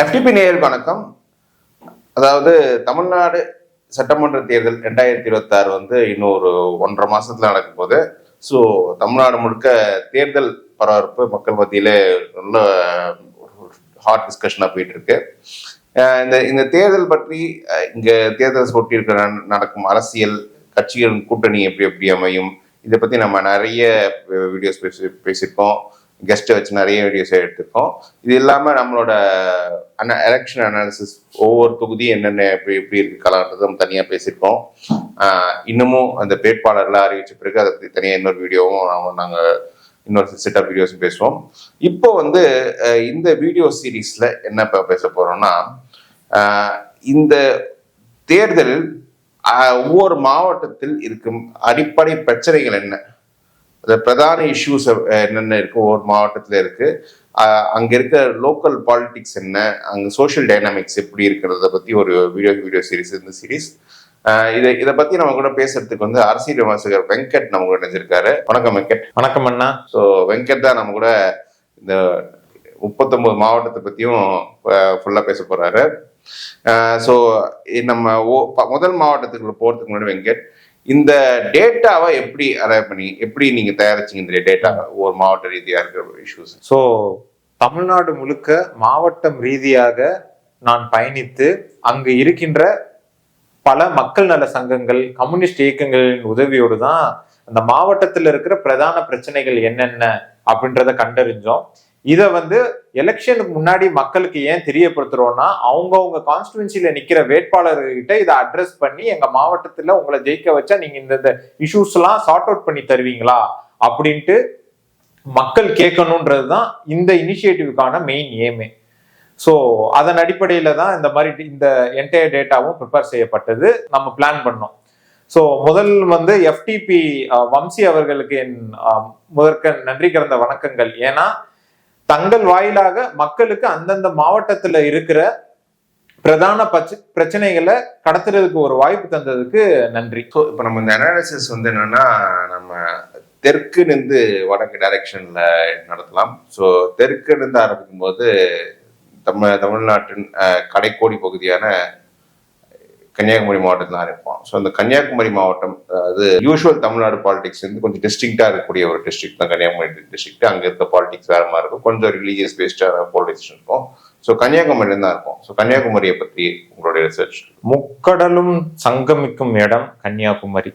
FTP நேயருக்கு வணக்கம். அதாவது தமிழ்நாடு சட்டமன்ற தேர்தல் 2026 வந்து இன்னும் ஒரு 1.5 மாசத்துல நடக்கும் போது. ஸோ தமிழ்நாடு முழுக்க தேர்தல் பரபரப்பு மக்கள் மத்தியில நல்ல ஹாட் டிஸ்கஷனா போயிட்டு இருக்கு. இந்த தேர்தல் பற்றி இங்க தேர்தல் ஒட்டி இருக்கிற நடக்கும் அரசியல் கட்சிகளின் கூட்டணி எப்படி எப்படி அமையும், இதை பத்தி நம்ம நிறைய வீடியோஸ் பேசியிருக்கோம். கெஸ்ட்டை வச்சு நிறைய வீடியோஸ் எடுத்திருக்கோம். இது இல்லாமல் நம்மளோட எலெக்ஷன் அனாலிசிஸ் ஒவ்வொரு தொகுதியும் என்னென்ன எப்படி இருக்கு கலான்றது நம்ம தனியாக பேசியிருக்கோம். இன்னமும் அந்த வேட்பாளர்லாம் அறிவிச்ச பிறகு அதை பற்றி தனியாக இன்னொரு வீடியோவும் நாங்கள் இன்னொரு செட் ஆஃப் வீடியோஸும் பேசுவோம். இப்போ வந்து இந்த வீடியோ சீரீஸ்ல என்ன பேச போறோம்னா, இந்த தேர்தலில் ஒவ்வொரு மாவட்டத்தில் இருக்கும் அடிப்படை பிரச்சனைகள் என்ன, பிரதான இஷ்யூஸ் என்னென்ன இருக்கு ஒவ்வொரு மாவட்டத்துல இருக்கு, அங்க இருக்க லோக்கல் பாலிடிக்ஸ் என்ன, அங்க சோஷியல் டைனாமிக்ஸ் எப்படி இருக்கிறத பத்தி ஒரு வீடியோ சீரிஸ். இந்த சீரீஸ் இதை பத்தி நம்ம கூட பேசுறதுக்கு வந்து அரசியல் விமர்சகர் வெங்கட் நம்ம கூட நினைச்சிருக்காரு. வணக்கம் வெங்கட். வணக்கம் அண்ணா. ஸோ வெங்கட் தான் நம்ம கூட இந்த 39 மாவட்டத்தை பத்தியும் ஃபுல்லா பேச போறாரு. ஸோ நம்ம முதல் மாவட்டத்துக்குள்ள போறதுக்கு முன்னாடி வெங்கட், இந்த டேட்டாவை எப்படி அரைவ் பண்ணி எப்படி நீங்க தயாரிச்சீங்க? இந்த டேட்டா ஒரு மாவட்ட ரீதியா இருக்கிற இஷ்யூஸ். ஸோ தமிழ்நாடு முழுக்க மாவட்டம் ரீதியாக நான் பயணித்து அங்கு இருக்கின்ற பல மக்கள் நல சங்கங்கள், கம்யூனிஸ்ட் இயக்கங்களின் உதவியோடு தான் அந்த மாவட்டத்தில் இருக்கிற பிரதான பிரச்சனைகள் என்னென்ன அப்படின்றத கண்டறிஞ்சோம். இதை வந்து எலெக்ஷனுக்கு முன்னாடி மக்களுக்கு ஏன் தெரியப்படுத்துறோம்னா, அவங்கவுங்க கான்ஸ்டிடுவன்சில நிக்கிற வேட்பாளர்கிட்ட இதை அட்ரஸ் பண்ணி எங்க மாவட்டத்துல உங்களை ஜெயிக்க வச்சா நீங்க இந்த இஷ்யூஸ் எல்லாம் சார்ட் அவுட் பண்ணி தருவீங்களா அப்படின்ட்டு மக்கள் கேட்கணுன்றதுதான் இந்த இனிஷியேட்டிவ்க்கான மெயின் ஏமே. ஸோ அதன் அடிப்படையில தான் இந்த மாதிரி இந்த என்டையர் டேட்டாவும் ப்ரிப்பேர் செய்யப்பட்டது, நம்ம பிளான் பண்ணோம். ஸோ முதல் வந்து எஃப்டிபி வம்சி அவர்களுக்கு என் முதற்க நன்றி கலந்த வணக்கங்கள். ஏன்னா தங்கள் வாயிலாக மக்களுக்கு அந்தந்த மாவட்டத்துல இருக்கிற பிரதான பிரச்சனைகளை கடத்துறதுக்கு ஒரு வாய்ப்பு தந்ததுக்கு நன்றி. ஸோ இப்போ நம்ம இந்த அனாலிசிஸ் வந்து என்னன்னா, நம்ம தெற்கு நின்று வடக்கு டைரக்ஷன்ல நடத்தலாம். ஸோ தெற்கு நின்று ஆரம்பிக்கும் போது தமிழ்நாட்டின் கடைக்கோடி பகுதியான கன்னியாகுமரி மாவட்டத்தில் ஆரம்பிப்போம். ஸோ அந்த கன்னியாகுமரி மாவட்டம் அது யூஸ்வல் தமிழ்நாடு பாலிடிக்ஸ் வந்து கொஞ்சம் டிஸ்டிங்டா இருக்கக்கூடிய ஒரு டிஸ்ட்ரிக்ட் தான் கன்னியாகுமரி டிஸ்ட்ரிக்ட். அங்கே இருக்க பாலிடிக்ஸ் வேற மாதிரி இருக்கும், கொஞ்சம் ரிலீஜியஸ் பேஸ்டான பாலிடிக்ஸ் இருக்கும். ஸோ கன்னியாகுமரியில தான் இருக்கும். ஸோ கன்னியாகுமரியை பற்றி உங்களுடைய ரிசர்ச். முக்கடலும் சங்கமிக்கும் இடம் கன்னியாகுமரி.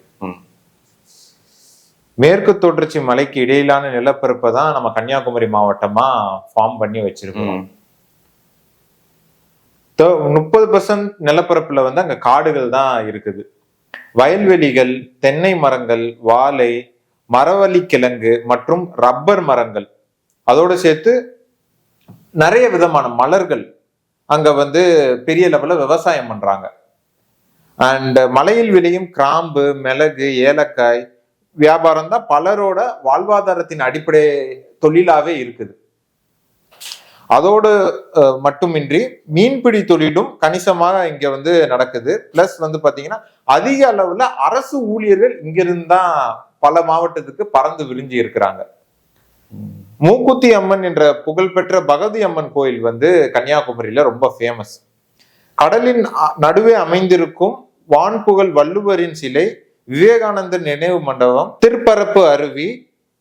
மேற்கு தொடர்ச்சி மலைக்கு இடையிலான நிலப்பரப்பை தான் நம்ம கன்னியாகுமரி மாவட்டமா ஃபார்ம் பண்ணி வச்சிருக்கோம். 30% நிலப்பரப்புல வந்து அங்க காடுகள் தான் இருக்குது. வயல்வெளிகள், தென்னை மரங்கள், வாழை, மரவள்ளி கிழங்கு மற்றும் ரப்பர் மரங்கள், அதோடு சேர்த்து நிறைய விதமான மலர்கள் அங்க வந்து பெரிய லெவல்ல விவசாயம் பண்றாங்க. அண்ட் மலையில் விளையும் கிராம்பு, மிளகு, ஏலக்காய் வியாபாரம் தான் பலரோட வாழ்வாதாரத்தின் அடிப்படை தொழிலாவே இருக்குது. அதோடு மட்டுமின்றி மீன்பிடி தொழிலும் கணிசமாக இங்க வந்து நடக்குது. பிளஸ் வந்து பாத்தீங்கன்னா அதிக அளவுல அரசு ஊழியர்கள் இங்கிருந்து தான் பல மாவட்டத்துக்கு பறந்து விரிஞ்சு இருக்கிறாங்க. மூக்குத்தி அம்மன் என்ற புகழ்பெற்ற பகவதி அம்மன் கோயில் வந்து கன்னியாகுமரியில ரொம்ப ஃபேமஸ். கடலின் நடுவே அமைந்திருக்கும் வான்புகழ் வள்ளுவரின் சிலை, விவேகானந்தர் நினைவு மண்டபம், திருப்பரப்பு அருவி,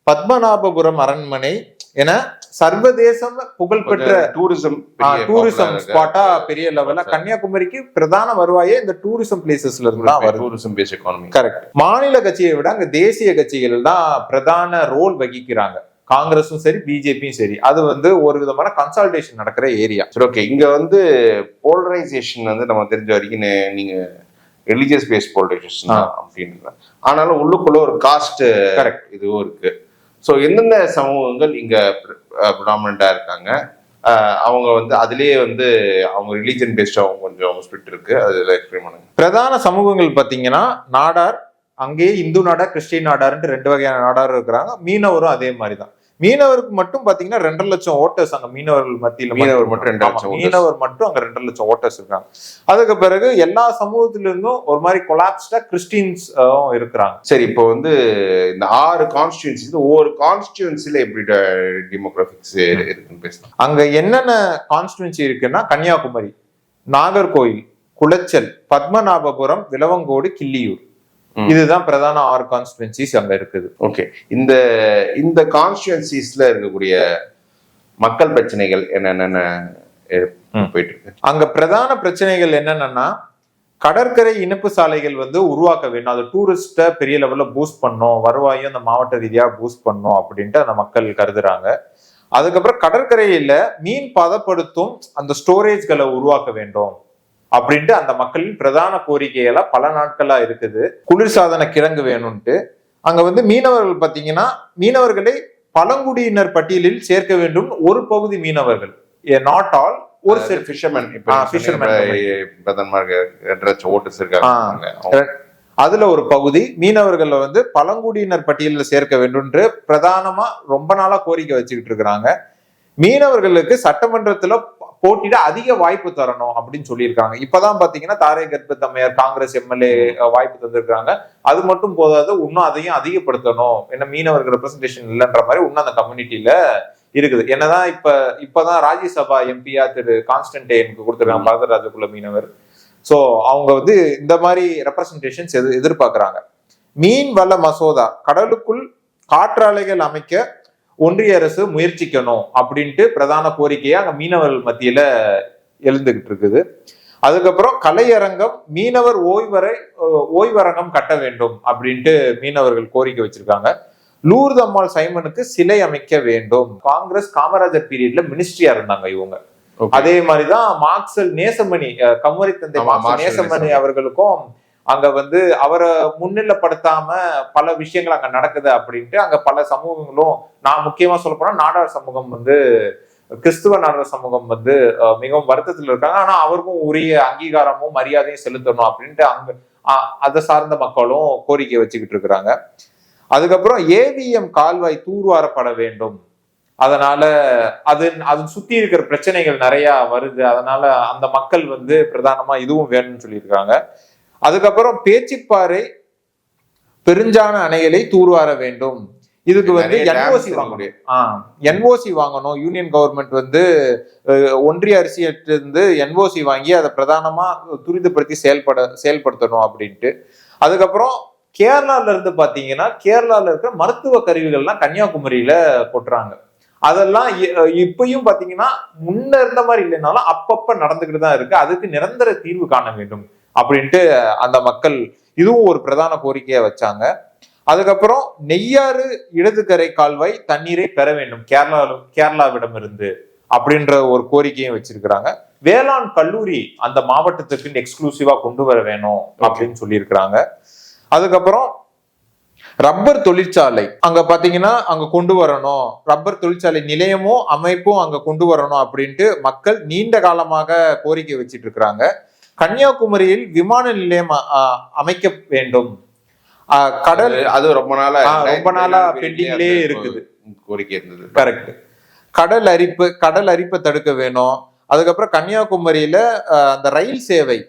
பத்மநாபபுரம் அரண்மனை என சர்வதேச புகழ்பெற்ற டூரிசம் ஸ்பாட்டா பெரிய லெவல்ல கன்னியாகுமரிக்கு பிரதான வருவாயே இந்த டூரிசம் பிளேசஸ்ல இருந்து தான் வருது. Tourism base economy. கரெக்ட். மாநில கட்சியை விட அங்க தேசிய கட்சிகள் தான் பிரதான ரோல் வகிக்கிறாங்க. காங்கிரஸும் சரி, பிஜேபியும் சரி. அது வந்து ஒரு விதமான கன்சால்டேஷன் நடக்கிற ஏரியா. சரி, ஓகே. இங்க வந்து போலரைசேஷன் வந்து நம்ம தெரிஞ்ச வரைக்கும் நீங்க ரிலீஜியஸ் பேஸ் போலரைசேஷன் அப்படின்னு, ஆனாலும் உள்ளுக்குள்ள ஒரு காஸ்ட் கரெக்ட் இதுவும் இருக்கு. ஸோ எந்தெந்த சமூகங்கள் இங்க ப்ரிடாமினண்டா இருக்காங்க, அவங்க வந்து அதுலயே வந்து அவங்க ரிலீஜன் பேஸ்டா கொஞ்சம் ஸ்பிரிட் இருக்கு, அதுல எக்ஸ்பிளைன் பண்ணுங்க. பிரதான சமூகங்கள் பாத்தீங்கன்னா நாடார், அங்கேயே இந்து நாடார், கிறிஸ்டின் நாடார்ன்ட்டு 2 வகையான நாடார் இருக்கிறாங்க. மீனவரும் அதே மாதிரிதான். மீனவருக்கு மட்டும் பாத்தீங்கன்னா 2.5 லட்சம் ஓட்டர்ஸ் அங்க மீனவர்கள் மத்தியில மீனவர் மட்டும் 2 லட்சம் voters. மீனவர் மட்டும் அங்க 2.5 லட்சம் ஓட்டர்ஸ் இருக்காங்க. அதுக்கு பிறகு எல்லா சமூகத்தில இருந்தும் ஒரு மாதிரி கொலாப்ஸ்டா கிறிஸ்டின்ஸ் இருக்கிறாங்க. சரி, இப்போ வந்து இந்த 6 கான்ஸ்டியூன்சி, ஒவ்வொரு கான்ஸ்டியூன்சில எப்படி டெமோகிராபிக்ஸ் இருக்குன்னு பேசலாம். அங்க என்னென்ன கான்ஸ்டியூன்சி இருக்குன்னா கன்னியாகுமரி, நாகர்கோயில், குளச்சல், பத்மநாபபுரம், விளவங்கோடு, கிள்ளியூர், இதுதான் பிரதான 6 கான்ஸ்டியூன்சிஸ் அங்க இருக்குது. ஓகே, இந்த கான்ஸ்டியூன்சிஸ்ல இருக்கக்கூடிய மக்கள் பிரச்சனைகள் என்னென்ன போயிட்டு இருக்கு? அங்க பிரதான பிரச்சனைகள் என்னென்னா கடற்கரை இணைப்பு சாலைகள் வந்து உருவாக்க வேண்டும். அது டூரிஸ்ட பெரிய லெவல்ல பூஸ்ட் பண்ணும், வருவாயும் அந்த மாவட்ட ரீதியா பூஸ்ட் பண்ணும் அப்படின்ட்டு அந்த மக்கள் கருதுறாங்க. அதுக்கப்புறம் கடற்கரையில மீன் பதப்படுத்தும் அந்த ஸ்டோரேஜ்களை உருவாக்க வேண்டும் அப்படின்ட்டு அந்த மக்களின் பிரதான கோரிக்கையெல்லாம் பல நாட்களா இருக்குது. குளிர்சாதன கிழங்கு வேணும்ட்டு அங்க வந்து மீனவர்கள் பாத்தீங்கன்னா மீனவர்களை பழங்குடியினர் பட்டியலில் சேர்க்க வேண்டும். ஒரு பகுதி மீனவர்கள், நாட் ஆல், ஒரு சில ஃபிஷர்மேன், அதுல ஒரு பகுதி மீனவர்கள் வந்து பழங்குடியினர் பட்டியலில் சேர்க்க வேண்டும் என்று பிரதானமா ரொம்ப நாளா கோரிக்கை வச்சுக்கிட்டு இருக்கிறாங்க. மீனவர்களுக்கு சட்டமன்றத்துல போட்டியிட அதிக வாய்ப்பு தரணும் அப்படின்னு சொல்லியிருக்காங்க. இப்பதான் பாத்தீங்கன்னா தாரை கர்ப்பத்தம்மையார் காங்கிரஸ் எம்எல்ஏ வாய்ப்பு தந்திருக்காங்க. அது மட்டும் போதாது, இன்னும் அதையும் அதிகப்படுத்தணும். ஏன்னா மீனவர்கள் ரெப்ரசன்டேஷன் இல்லைன்ற மாதிரி இன்னும் அந்த கம்யூனிட்டியில இருக்குது. என்னதான் இப்பதான் ராஜ்யசபா எம்பியா திரு கான்ஸ்டன்டைனுக்கு கொடுத்துருக்காங்க, பாரதராஜகுல மீனவர். சோ அவங்க வந்து இந்த மாதிரி ரெப்ரசன்டேஷன்ஸ் எதிர்பார்க்கிறாங்க. மீன் வள மசோதா, கடலுக்குள் காற்றாலைகள் அமைக்க ஒன்றிய அரசு முயற்சிக்கணும் அப்படின்ட்டு பிரதான கோரிக்கையா அங்க மீனவர்கள் மத்தியில எழுந்துகிட்டு இருக்குது. அதுக்கப்புறம் கலையரங்கம், மீனவர் ஓய்வரங்கம் கட்ட வேண்டும் அப்படின்ட்டு மீனவர்கள் கோரிக்கை வச்சிருக்காங்க. லூர்து அம்மாள் சைமனுக்கு சிலை அமைக்க வேண்டும். காங்கிரஸ் காமராஜர் பீரியட்ல மினிஸ்ட்ரியா இருந்தாங்க இவங்க. அதே மாதிரிதான் மார்க்சல் நேசமணி, கம்மரி தந்தை மார்க்சல் நேசமணி அவர்களுக்கும் அங்க வந்து அவரை முன்னிலைப்படுத்தாம பல விஷயங்கள் அங்க நடக்குது அப்படின்ட்டு அங்க பல சமூகங்களும், நான் முக்கியமா சொல்ல போனா நாடார் சமூகம் வந்து, கிறிஸ்துவ நாடார் சமூகம் வந்து மிகவும் வருத்தத்தில் இருக்காங்க. ஆனா அவருக்கும் உரிய அங்கீகாரமும் மரியாதையும் செலுத்தணும் அப்படின்ட்டு அங்க அதை சார்ந்த மக்களும் கோரிக்கை வச்சுக்கிட்டு இருக்கிறாங்க. அதுக்கப்புறம் ஏவிஎம் கால்வாய் தூர்வாரப்பட வேண்டும். அதனால அது சுத்தி இருக்கிற பிரச்சனைகள் நிறைய வருது. அதனால அந்த மக்கள் வந்து பிரதானமா இதுவும் வேணும்னு சொல்லியிருக்காங்க. அதுக்கப்புறம் பேச்சிப்பாறை பெருஞ்சான அணைகளை தூர்வார வேண்டும். இதுக்கு வந்து என்ஓசி வாங்கணும். யூனியன் கவர்மெண்ட் வந்து ஒன்றிய அரசியலிருந்து என்ஓசி வாங்கி அதை பிரதானமா துரிதப்படுத்தி செயல்படுத்தணும் அப்படின்ட்டு. அதுக்கப்புறம் கேரளால இருந்து பாத்தீங்கன்னா கேரளால இருக்கிற மருத்துவ கருவிகள்லாம் கன்னியாகுமரியில கொட்டுறாங்க. அதெல்லாம் இப்பயும் பாத்தீங்கன்னா முன்ன இருந்த மாதிரி இல்லைனாலும் அப்பப்ப நடந்துகிட்டு தான் இருக்கு. அதுக்கு நிரந்தர தீர்வு காண வேண்டும் அப்படின்ட்டு அந்த மக்கள் இதுவும் ஒரு பிரதான கோரிக்கையா வச்சாங்க. அதுக்கப்புறம் நெய்யாறு இடதுகரை கால்வாய் தண்ணீரை பெற வேண்டும் கேரளாவிடம் இருந்து அப்படின்ற ஒரு கோரிக்கையும் வச்சிருக்கிறாங்க. வேளாண் கல்லூரி அந்த மாவட்டத்துக்கு எக்ஸ்க்ளூசிவா கொண்டு வர வேணும் அப்படின்னு சொல்லியிருக்கிறாங்க. அதுக்கப்புறம் ரப்பர் தொழிற்சாலை அங்க பாத்தீங்கன்னா அங்க கொண்டு வரணும், ரப்பர் தொழிற்சாலை நிலையமும் அமைப்பும் அங்க கொண்டு வரணும் அப்படின்ட்டு மக்கள் நீண்ட காலமாக கோரிக்கை வச்சிட்டு இருக்கிறாங்க. கன்னியாகுமரியில் விமான நிலையம் அமைக்க வேண்டும். கடல் அது ரொம்ப நாளா பெண்டிங்லயே இருக்குது கோரிக்கை இருந்தது. கரெக்ட். கடல் அரிப்பை தடுக்க வேணும். அதுக்கப்புறம் கன்னியாகுமரியில அந்த ரயில் சேவை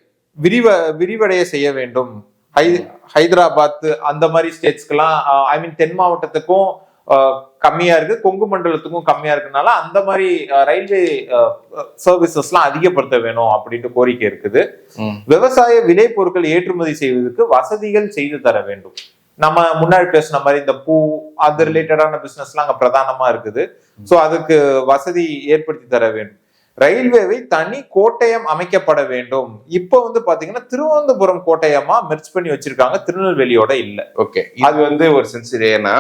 விரிவடைய செய்ய வேண்டும். ஹைதராபாத் அந்த மாதிரி ஸ்டேட்ஸ்க்கெல்லாம், ஐ மீன் தென் மாவட்டத்துக்கும் கம்மியா இருக்கு, கொங்கு மண்டலத்துக்கும் கம்மியா இருக்குனால அந்த மாதிரி ரயில்வே சர்வீசஸ் எல்லாம் அதிகப்படுத்த வேணும் அப்படின்ட்டு கோரிக்கை இருக்குது. விவசாய விளை பொருட்கள் ஏற்றுமதி செய்வதற்கு வசதிகள் செய்து தர வேண்டும். நம்ம முன்னாடி பேசின மாதிரி இந்த பூ அது ரிலேட்டடான பிசினஸ் எல்லாம் அங்க பிரதானமா இருக்குது. சோ அதுக்கு வசதி ஏற்படுத்தி தர வேண்டும். ரயில்வேவை தனி கோட்டயம் அமைக்கப்பட வேண்டும். இப்ப வந்து பாத்தீங்கன்னா திருவனந்தபுரம் கோட்டயமா மெர்ஜ் பண்ணி வச்சிருக்காங்க, திருநெல்வேலியோட இல்ல. ஓகே, அது வந்து ஒரு சென்ஸ் ஏன்னா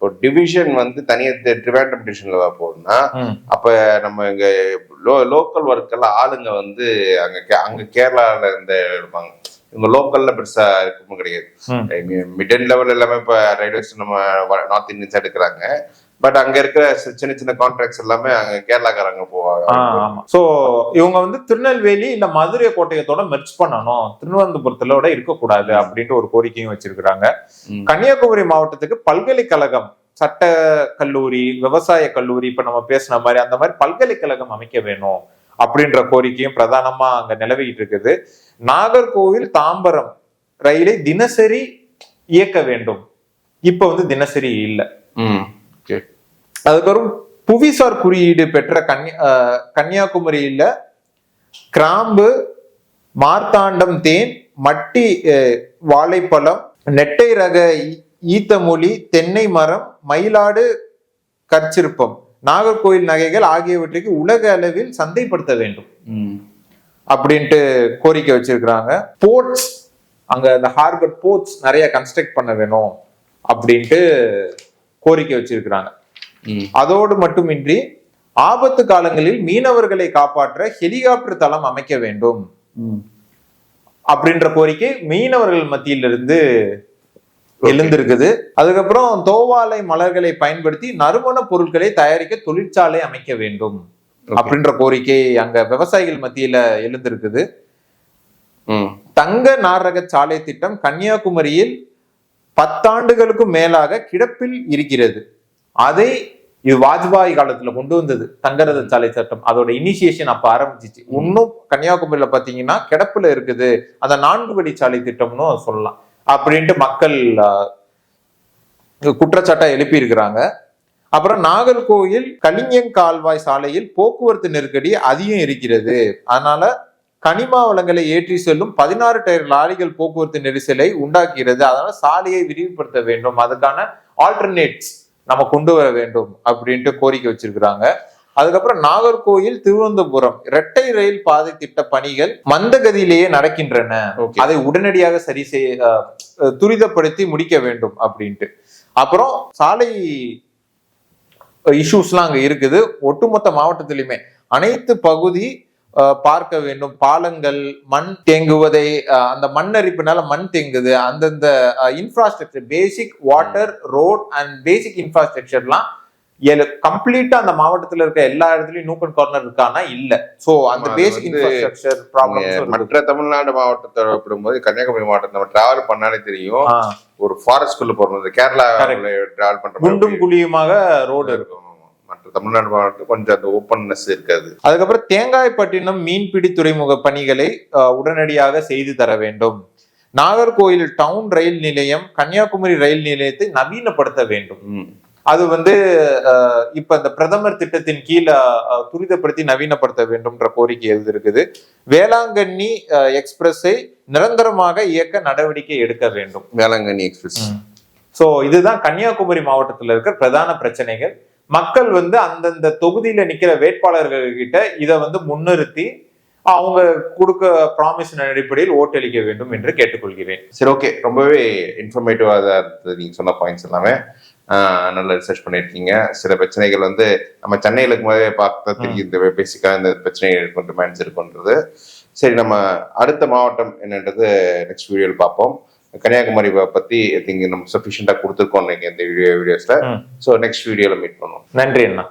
ஒரு டிவிஷன் வந்து தனியா ட்ரிவாண்ட்ரம் டிவிஷன்ல போகணும்னா அப்ப நம்ம இங்க லோக்கல் ஒர்க் எல்லாம் ஆளுங்க வந்து அங்க கேரளால இருந்து இருப்பாங்க. இவங்க லோக்கல்ல பெருசா இருக்குமே கிடையாது. மிட் அண்ட் லெவல் எல்லாமே இப்ப ரயில்வேஸ் நம்ம நார்த் இந்தியன்ஸ் எடுக்கிறாங்க. பட் அங்க இருக்கிற சின்ன சின்ன கான்ட்ராக்ட்ஸ் எல்லாமே அங்க கேரளாக்காரங்க போவாங்க. சோ இவங்க வந்து திருநெல்வேலி இல்ல மதுரை கோட்டையத்தோட மெர்ஜ் பண்ணணும், திருவனந்தபுரத்தோட இருக்கக்கூடாது அப்படின்ட்டு ஒரு கோரிக்கையும் வச்சிருக்கிறாங்க. கன்னியாகுமரி மாவட்டத்துக்கு பல்கலைக்கழகம் சட்ட கல்லூரி, விவசாய கல்லூரி, இப்ப நம்ம பேசின மாதிரி அந்த மாதிரி பல்கலைக்கழகம் அமைக்க வேணும் அப்படின்ற கோரிக்கையும் பிரதானமா அங்க நிலவிட்டு இருக்குது. நாகர்கோவில் தாம்பரம் ரயிலை தினசரி இயக்க வேண்டும். இப்ப வந்து தினசரி இல்லை. அதுக்கப்புறம் புவிசார் குறியீடு பெற்ற கன்னியாகுமரியில கிராம்பு, மார்த்தாண்டம் தேன், மட்டி வாழைப்பழம், நெட்டை ரக ஈத்தமொழி, தென்னை மரம், மயிலாடு கற்சிற்பம், நாகர்கோவில் நகைகள் ஆகியவற்றுக்கு உலக அளவில் சந்தைப்படுத்த வேண்டும் அப்படின்ட்டு கோரிக்கை வச்சிருக்கிறாங்க. போர்ட்ஸ், அங்க இந்த ஹார்பர் போர்ட்ஸ் நிறைய கன்ஸ்ட்ரக்ட் பண்ண வேணும் அப்படின்ட்டு கோரிக்கை வச்சிருக்கிறாங்க. அதோடு மட்டுமின்றி ஆபத்து காலங்களில் மீனவர்களை காப்பாற்ற ஹெலிகாப்டர் தளம் அமைக்க வேண்டும் அப்படின்ற கோரிக்கை மீனவர்கள் மத்தியிலிருந்து எழுந்திருக்குது. அதுக்கப்புறம் தோவாலை மலர்களை பயன்படுத்தி நறுமண பொருட்களை தயாரிக்க தொழிற்சாலை அமைக்க வேண்டும் அப்படின்ற கோரிக்கை அங்க விவசாயிகள் மத்தியில எழுந்திருக்குது. தங்க நாரக சாலை திட்டம் கன்னியாகுமரியில் 10 ஆண்டுகளுக்கும் மேலாக கிடப்பில் இருக்கிறது. அதை இது வாஜ்பாய் காலத்துல கொண்டு வந்தது தங்கரத சாலை சட்டம். அதோட இனிஷியேஷன் அப்ப ஆரம்பிச்சிச்சு. இன்னும் கன்னியாகுமரியில பாத்தீங்கன்னா கிடப்புல இருக்குது. அந்த 4 வழி சாலை திட்டம்னு சொல்லலாம் அப்படின்ட்டு மக்கள் குற்றச்சாட்டை எழுப்பி இருக்கிறாங்க. அப்புறம் நாகர்கோவில் கலிங்கன் கால்வாய் சாலையில் போக்குவரத்து நெருக்கடி அதிகம் இருக்கிறது. அதனால கனிமா வளங்களை ஏற்றி செல்லும் 16 டயர் லாரிகள் போக்குவரத்து நெரிசலை உண்டாக்குகிறது. அதனால சாலையை விரிவுபடுத்த வேண்டும், அதுக்கான ஆல்டர்னேட்ஸ் நம்ம கொண்டு வர வேண்டும் அப்படின்ட்டு கோரிக்கை வச்சிருக்கிறாங்க. அதுக்கப்புறம் நாகர்கோவில் திருவனந்தபுரம் இரட்டை ரயில் பாதை திட்ட பணிகள் மந்தகதியிலேயே நடக்கின்றன, அதை உடனடியாக சரி செய்ய துரிதப்படுத்தி முடிக்க வேண்டும் அப்படின்ட்டு. அப்புறம் சாலை இஷ்யூஸ்லாம் அங்க இருக்குது. ஒட்டுமொத்த மாவட்டத்திலுமே அனைத்து பகுதி பார்க்க வேண்டும். பாலங்கள் மண் தேங்குவதை, அந்த மண் அரிப்புனால மண் தேங்குது, அந்தந்த infrastructure, basic water, road and basic இன்ஃப்ராஸ்ட்ரக்சர்லாம் கம்ப்ளீட்டா அந்த மாவட்டத்துல இருக்க எல்லா இடத்துலயும் நூக் அண்ட் கார்னர் இருக்கானா இல்ல. சோ அந்த பேசிக் இன்ஃப்ராஸ்ட்ரக்சர் ப்ராப்ளம் மற்ற தமிழ்நாடு மாவட்டத்தை ஒப்பிடும்போது கன்னியாகுமரி மாவட்டத்தை நம்ம டிராவல் பண்ணாலே தெரியும். ஒரு ஃபாரஸ்ட்குள்ள போறது, கேரளா டிராவல் பண்ற குண்டும் குழியுமாக ரோடு இருக்கும். மற்ற தமிழ்நாடு மாவட்டம் கொஞ்சம் அந்த ஓப்பன்னஸ் இருக்காது. அதுக்கப்புறம் தேங்காய்பட்டினம் மீன்பிடி துறைமுக பணிகளை உடனடியாக செய்து தர வேண்டும். நாகர்கோவில் டவுன் ரயில் நிலையம், கன்னியாகுமரி ரயில் நிலையத்தை நவீனப்படுத்த வேண்டும். அது வந்து இப்ப இந்த பிரதமர் திட்டத்தின் கீழே துரிதப்படுத்தி நவீனப்படுத்த வேண்டும்ன்ற கோரிக்கை எழுதிருக்குது. வேளாங்கண்ணி எக்ஸ்பிரஸை நிரந்தரமாக இயக்க நடவடிக்கை எடுக்க வேண்டும். வேளாங்கண்ணி எக்ஸ்பிரஸ். சோ இதுதான் கன்னியாகுமரி மாவட்டத்தில் இருக்கிற பிரதான பிரச்சனைகள். மக்கள் வந்து அந்தந்த தொகுதியில நிக்கிற வேட்பாளர்கள் கிட்ட இதை வந்து முன்னிறுத்தி அவங்க கொடுக்க ப்ராமிஸின் அடிப்படையில் ஓட்டளிக்க வேண்டும் என்று கேட்டுக்கொள்கிறேன். சரி, ஓகே. ரொம்பவே இன்ஃபர்மேட்டிவா தான் இருந்தது நீங்க சொன்ன பாயிண்ட்ஸ் எல்லாமே. நல்ல ரிசர்ச் பண்ணியிருக்கீங்க. சில பிரச்சனைகள் வந்து நம்ம சென்னையில இருக்கும்போதே பார்த்தா தெரியும், இந்த பேசிக்கா இந்த பிரச்சனைகள் இருக்கும், டிமாண்ட்ஸ் இருக்குன்றது. சரி, நம்ம அடுத்த மாவட்டம் என்னன்றது நெக்ஸ்ட் வீடியோல பார்ப்போம். கன்னியாகுமரி பத்தி நம்ம சஃபிஷியண்டா கொடுத்துருக்கோம் இந்த வீடியோஸ்ல. ஸோ நெக்ஸ்ட் வீடியோல மீட் பண்ணுவோம். நன்றி அண்ணா.